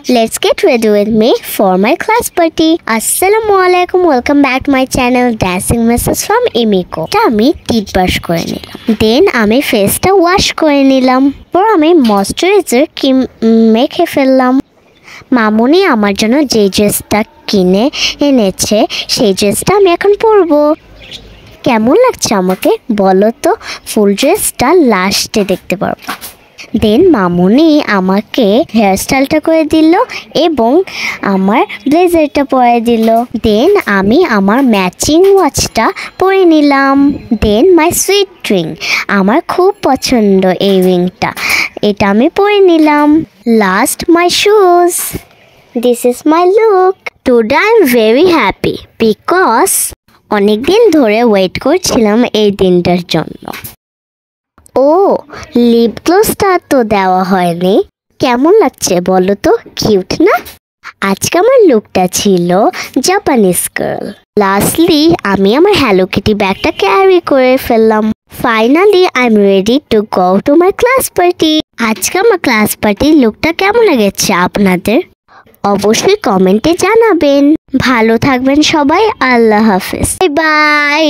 Let's get ready with me for my class party. Assalamualaikum, welcome back to my channel Dancing Message from Emiko. আমি teeth brush করে নিলাম, দেন আমি ফেসটা wash করে নিলাম, পর আমি ময়শ্চারাইজার ক্রিম মেখে ফেললাম। মামুনি আমার জন্য যে ড্রেসটা কিনে এনেছে সেই ড্রেসটা আমি এখন পরবো। কেমন লাগছে আমাকে বলো তো? ফুল ড্রেসটা লাস্টে দেখতে পারবো। দেন মামুনি আমাকে হেয়ারস্টাইলটা করে দিল এবং আমার ব্লেজারটা পরে দিল। দেন আমি আমার ম্যাচিং ওয়াচটা পরে নিলাম। দেন মাই সুইট রিং, আমার খুব পছন্দ এই রিংটা, এটা আমি পরে নিলাম। Last my shoes. This is my look. Today I am very happy because অনেক দিন ধরে ওয়েট করছিলাম এই দিনটার জন্য। ও, লিপ গ্লসটা তো দেওয়া হয়নি। কেমন লাগছে বলো তো? কিউট না? আজকে আমার লুকটা ছিল জাপানিজ গার্ল। লাস্টলি আমি আমার হ্যালো কিটি ব্যাগটা ক্যারি করে ফেললাম। Finally I am ready to go to my class party. আজকে আমার ক্লাস পার্টির লুকটা কেমন লেগেছে আপনাদের? অবশ্যই কমেন্টে জানাবেন। ভালো থাকবেন সবাই। আল্লাহ হাফেজ। Bye bye.